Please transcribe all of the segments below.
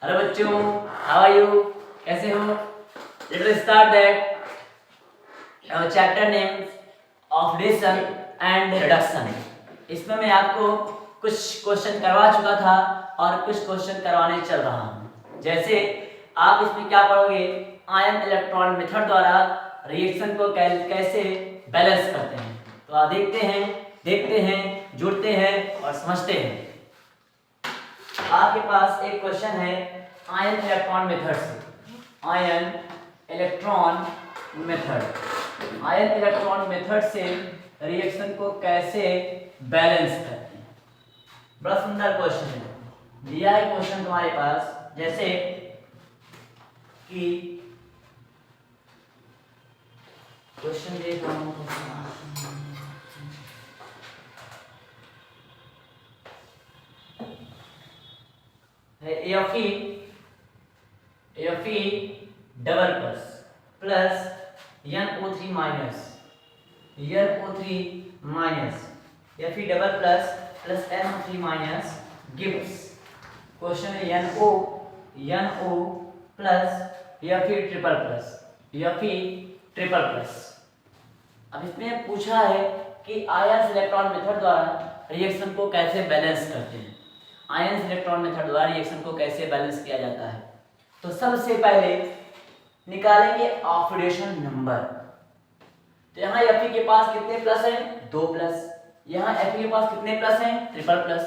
Hello बच्चों, how are you? कैसे हो? Let us start that chapter name oxidation and reduction. इसमें मैं आपको कुछ क्वेश्चन करवा चुका था और कुछ क्वेश्चन करवाने चल रहा हूँ। जैसे आप इसमें क्या पढ़ोगे, आयन इलेक्ट्रॉन मेथड द्वारा रिएक्शन को कैसे बैलेंस करते हैं। तो आप देखते हैं, जुड़ते हैं और समझते हैं। आपके पास एक क्वेश्चन है आयन इलेक्ट्रॉन मेथड से। आयन इलेक्ट्रॉन मेथड से रिएक्शन को कैसे बैलेंस करते हैं। बड़ा सुंदर क्वेश्चन है। दिया है क्वेश्चन तुम्हारे पास, जैसे कि क्वेश्चन देख रहा हूँ। Fe double plus NO3 minus Fe double plus NO3 minus gives. Question है NO plus Fe triple plus. अब इसमें पूछा है कि आयन इलेक्ट्रॉन मेथड द्वारा रिएक्शन को कैसे बैलेंस करते हैं। आयन इलेक्ट्रॉन मेथड द्वारा रिएक्शन को कैसे बैलेंस किया जाता है। तो सबसे पहले निकालेंगे ऑक्सीडेशन नंबर। तो यहाँ Fe के पास कितने प्लस हैं? 2 प्लस। यहाँ Fe के पास कितने प्लस हैं? Triple plus.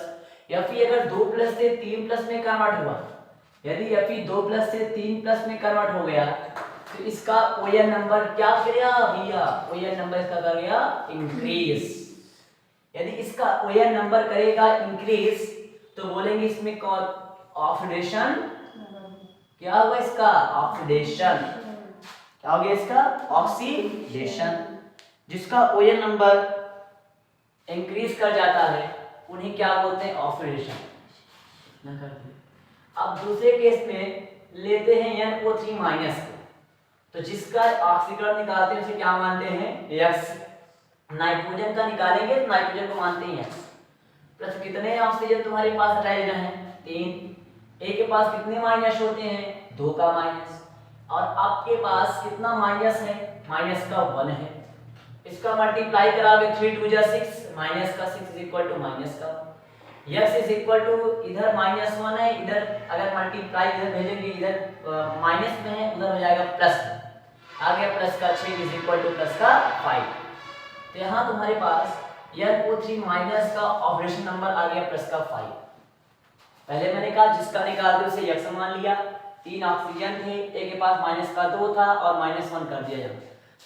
Fe अगर 2 प्लस से 3 प्लस में कन्वर्ट हुआ, यदि Fe 2 प्लस से 3 प्लस में कन्वर्ट हो गया तो इसका ON नंबर क्या करेगा भैया? ON नंबर इसका करेगा इंक्रीज। यदि इसका ON नंबर करेगा इंक्रीज तो बोलेंगे इसमें कौन ऑक्सीडेशन। क्या होगा इसका? ऑक्सीडेशन। क्या हो गया इसका? ऑक्सीडेशन। जिसका ON नंबर इंक्रीज कर जाता है उन्हें क्या बोलते हैं? ऑक्सीडेशन। अब दूसरे केस में लेते हैं NO3 माइनस को, तो जिसका ऑक्सीकरण निकालते हैं उसे क्या मानते हैं? X। नाइट्रोजन का निकालेंगे तो नाइट्रोजन को मानते हैं X। प्लस कितने ऑक्सीजन तुम्हारे पास अटैच्ड हैं? 3। ए के पास कितने माइनस होते हैं? 2 का माइनस। और आपके पास कितना माइनस है? माइनस का 1 है। इसका मल्टीप्लाई कराओगे 3 2 जा 6, माइनस का 6 इज इक्वल टू माइनस का x इज इक्वल टू इधर -1 है, इधर अगर मल्टीप्लाई इधर भेजेंगे इधर माइनस में है, उधर हो जाएगा प्लस। आ गया प्लस का 6 इज इक्वल टू प्लस का 5। तो यहाँ तुम्हारे पास NO3 माइनस का ऑक्सीडेशन नंबर आ गया प्लस का 5। पहले मैंने कहा जिसका निकालते उसे x मान लिया। 3 ऑक्सीजन थे, ए के पास माइनस का 2 था और -1 कर दिया जाए।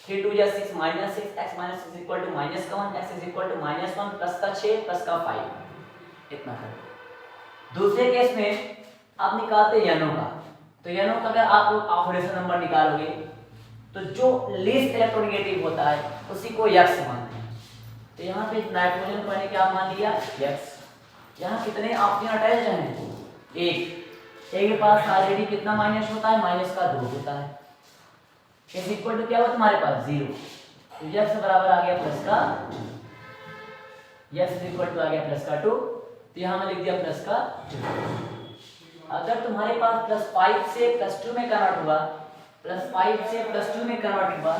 3 2 जा 6 -6, x - 6 equal to -1, x is equal to -1 plus का 6 प्लस का 5। इतना कर। दूसरे केस में आप निकालते हैं NO का। तो NO का अगर आप लोग ऑक्सीडेशन नंबर निकालोगे तो जो लीस्ट इलेक्ट्रोनेगेटिव होता है उसी को x मानते हैं। तो यहाँ पे नाइट्रोजन को मैंने क्या मान लिया? x। यहाँ कितने ऑक्सीजन अटैच्ड हैं? 1। ए के पास ऑलरेडी कितना माइनस होता है? माइनस का 2 होता है। इज इक्वल टू क्या हुआ तुम्हारे पास? 0। तो x बराबर आ गया प्लस का 2। x इज इक्वल टू आ गया प्लस का 2। तो यहाँ मैं लिख दिया प्लस का 2। अगर तुम्हारे पास +5 से +2 में कन्वर्ट हुआ, +5 से +2 में कन्वर्ट हुआ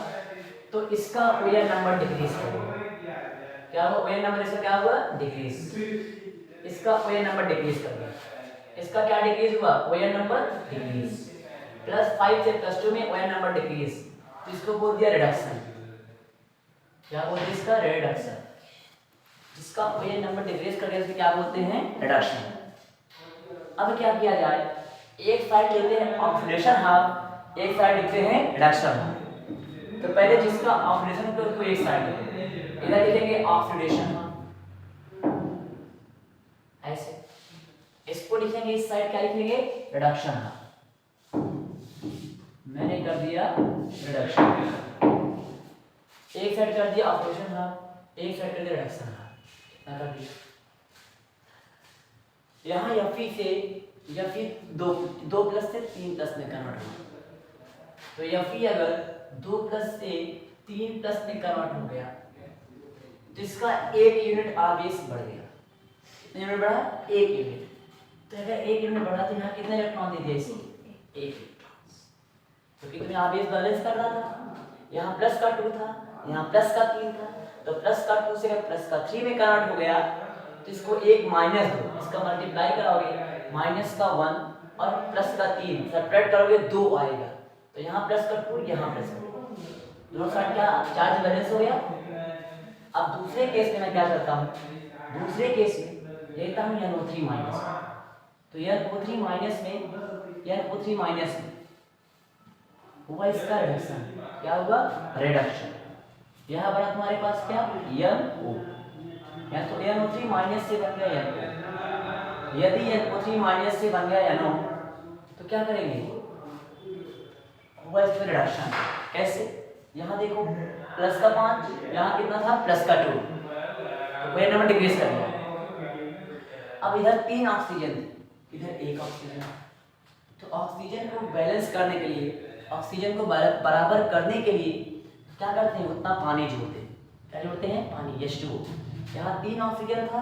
तो इसका ON नंबर डिक्रीज करेगा। क्या हुआ? ON नंबर इसका क्या हुआ? डिक्रीज। इसका ON नंबर डिक्रीज कर दिया। इसका क्या डिक्रीज हुआ? ON number decrease. +5 से +2 में ON नंबर डिक्रीज, तो इसको बोल दिया रिडक्शन। क्या बोल दिया इसका? रिडक्शन। जिसका ON नंबर डिक्रीज कर दिया उसे क्या बोलते हैं? रिडक्शन। अब क्या किया जाए? एक साइड लेते हैं ऑक्सीडेशन हाफ, एक साइड लिखते हैं रिडक्शन हाफ। तो पहले जिसका ऑक्सीडेशन को एक साइड लेते हैं, इधर लिखेंगे ऑक्सीडेशन हाफ ऐसे। इसको लिखेंगे इस साइड क्या लिखेंगे? Reduction half. मैंने कर दिया रिडक्शन। एक साइड कर दिया ऑक्सीडेशन हाफ, एक साइड कर दिया रिडक्शन हाफ। कर दिया। यहाँ Fe से Fe 2 प्लस से 3 प्लस में कन्वर्ट हुआ। तो Fe अगर 2 प्लस से 3 प्लस में कन्वर्ट हो गया तो इसका 1 यूनिट आवेश बढ़ गया। कितने यूनिट बढ़ा? 1 यूनिट। तो अगर एक यूनिट में बढ़ा तो यहाँ कितने इलेक्ट्रॉन दे दिए इसे? एक इलेक्ट्रॉन। क्योंकि तुम्हें आवेश बैलेंस करना था, यहाँ प्लस का 2 था, यहाँ प्लस का 3 था, तो प्लस का 2 से अगर प्लस का 3 में कन्वर्ट हो गया तो इसको एक माइनस 2, इसका मल्टीप्लाई कराओगे माइनस का 1 और प्लस का 3 सब्ट्रैक्ट करोगे 2 आएगा, तो यहाँ प्लस का 2 यहाँ प्लस का 2, दोनों साइड क्या चार्ज बैलेंस हो गया। अब दूसरे केस में मैं क्या करता हूँ, दूसरे केस में लेता हूँ NO3 माइनस, तो NO3 माइनस में NO3 माइनस में हुआ इसका रिडक्शन, क्या हुआ? रिडक्शन। यह बना तुम्हारे पास क्या? NO, या तो NO3 माइनस से बन गया NO। यदि NO3 माइनस से बन गया NO तो क्या करेंगे? हुआ इसमें रिडक्शन। कैसे? यहाँ देखो प्लस का 5, यहाँ कितना था? प्लस का 2, तो कोई नंबर डिक्रीज कर दिया। अब इधर 3 ऑक्सीजन थे, इधर 1 ऑक्सीजन, तो ऑक्सीजन को बैलेंस करने के लिए, ऑक्सीजन को बराबर करने के लिए क्या करते हैं? उतना पानी जोड़ते हैं। क्या जोड़ते हैं? पानी, H2O। यहाँ 3 ऑक्सीजन था,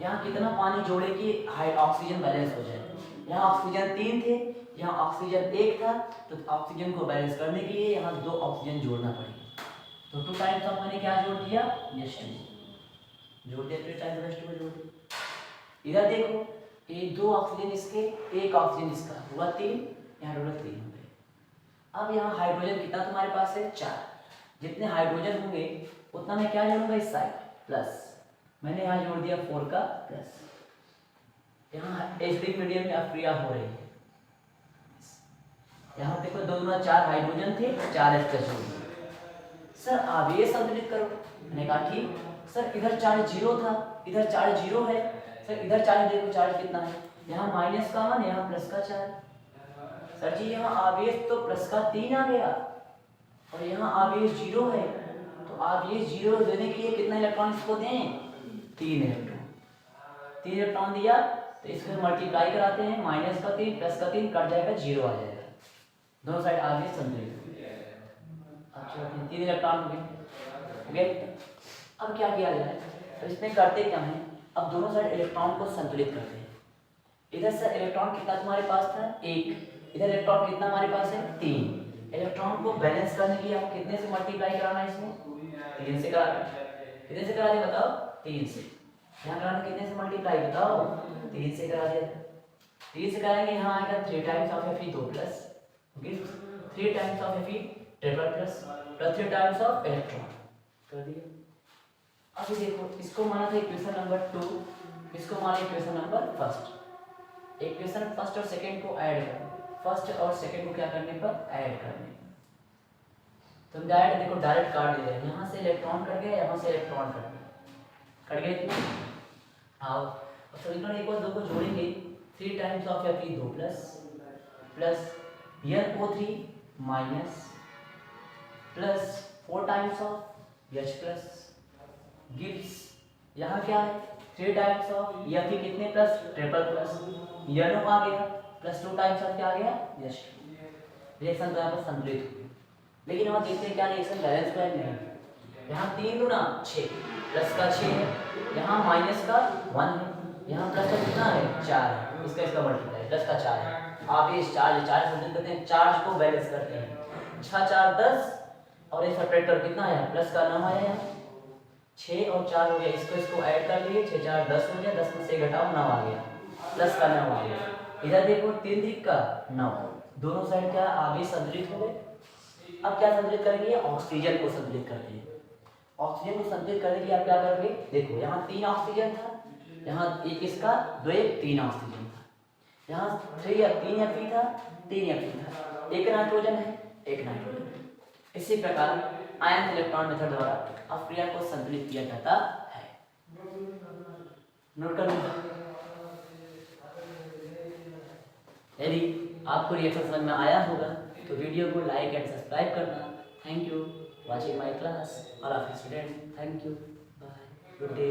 यहाँ कितना पानी जोड़े कि ऑक्सीजन बैलेंस हो जाए? यहाँ ऑक्सीजन 3 थे, यहाँ ऑक्सीजन 1 था, तो ऑक्सीजन को बैलेंस करने के लिए यहाँ 2 ऑक्सीजन जोड़ना पड़ेगा। तो 2 टाइम्स ऑफ मैंने क्या जोड़ दिया? H2O जोड़ दिया, 3 टाइम्स H2O जोड़ दिया। इधर देखो ये 2 ऑक्सीजन इसके, 1 ऑक्सीजन इसका, हुआ 3, यहाँ टोटल 3 हो गए। अब यहाँ हाइड्रोजन कितना तुम्हारे पास है? 4। जितने हाइड्रोजन होंगे उतना मैं क्या जोड़ूंगा इस साइड? प्लस। मैंने यहाँ जोड़ दिया 4 का प्लस। यहाँ एसिडिक मीडियम में अफ्रिया हो रही है। यहाँ देखो 2 में 4 हाइड्रोजन थे, 4 एक्स्ट्रा जोड़ दिए। सर आवेश संतुलित करो, मैंने कहा ठीक। सर इधर चार्ज 0 था, इधर चार्ज 0 है। सर इधर चार्ज देखो, चार्ज कितना है? यहाँ माइनस का 1, यहाँ प्लस का 4। सर जी यहाँ आवेश तो प्लस का 3 आ गया और यहाँ आवेश 0 है, तो आवेश 0 देने के लिए कितना इलेक्ट्रॉन इसको दें? 3 इलेक्ट्रॉन। 3 इलेक्ट्रॉन दिया तो इसको मल्टीप्लाई कराते हैं, माइनस का 3 प्लस का 3 कट जाएगा, 0 आ जाएगा, दोनों साइड आवेश संतुलित। अच्छा 3 इलेक्ट्रॉन हो गए। अब क्या किया जाए? तो इसमें करते क्या है? अब दोनों साइड इलेक्ट्रॉन को संतुलित करते हैं। इधर से इलेक्ट्रॉन कितना तुम्हारे पास था? 1। इधर इलेक्ट्रॉन कितना हमारे पास है? 3। इलेक्ट्रॉन को बैलेंस करने के लिए आपको कितने से मल्टीप्लाई कराना है? इसमें 3 से करा। कितने से करा दिया बताओ? 3 से। यहाँ कराना कितने से मल्टीप्लाई बताओ? 3 से करा दिया। 3 से कराएंगे, यहाँ आएगा 3 times of Fe 2 plus, okay 3 times of Fe triple plus 3 times of electron कर दिया। अभी देखो इसको माना था इक्वेशन नंबर 2, इसको माना इक्वेशन नंबर 1। इक्वेशन फर्स्ट और सेकंड को ऐड करना, फर्स्ट और सेकंड को क्या करने पर? ऐड करने। तो डायरेक्ट देखो डायरेक्ट काट दे रहे हैं, यहाँ से इलेक्ट्रॉन कट गया, यहाँ से इलेक्ट्रॉन कट गया इतना। आओ और समीकरण 1 और 2 को जोड़ेंगे, 3 times of Fe 2 plus NO3 minus plus 4 times of H plus gives, यहाँ क्या है? 3 टाइम्स ऑफ Fe कितने प्लस? ट्रिपल प्लस, NO आ गया प्लस 2 टाइम्स ऑफ क्या आ गया? H। रिएक्शन तो यहाँ पर संतुलित हो गई, लेकिन वहाँ देखते हैं क्या रिएक्शन बैलेंस हुआ है नहीं। यहाँ 3 गुना 6 प्लस का 6 है, यहाँ माइनस का 1 है, यहाँ प्लस का कितना है? 4 है, इसका मल्टीप्लाई प्लस का 4 है। आवेश चार्ज संतुलित करते हैं, चार्ज को बैलेंस करते हैं। 6 4 10 और ये सब्ट्रैक्टर कितना है? प्लस का 9 आया, 6 और 4 हो गया, इसको ऐड कर लिए, 6 4 10 हो गया, 10 में से घटाओ 9 आ गया, प्लस का 9 आ गया। इधर देखो 3 3 का 9, दोनों साइड क्या आवेश संतुलित हो गए। अब क्या संतुलित करेंगे? ऑक्सीजन को संतुलित करते हैं। ऑक्सीजन को संतुलित करने के लिए आप क्या करोगे? देखो यहाँ 3 ऑक्सीजन था, यहाँ 1 इसका 2 1 3 ऑक्सीजन था, यहाँ 3 या 3 Fe था, 3 Fe था, 1 नाइट्रोजन है, 1 नाइट्रोजन। इसी प्रकार आयन इलेक्ट्रॉन मेथड द्वारा अफ्रिया को संतुलित किया जाता है। नोट कर लीजिए। यदि आपको रिएक्शन समझ में आया होगा तो वीडियो को लाइक एंड सब्सक्राइब करना। Thank you watching my class, all of student, thank you, bye, good day.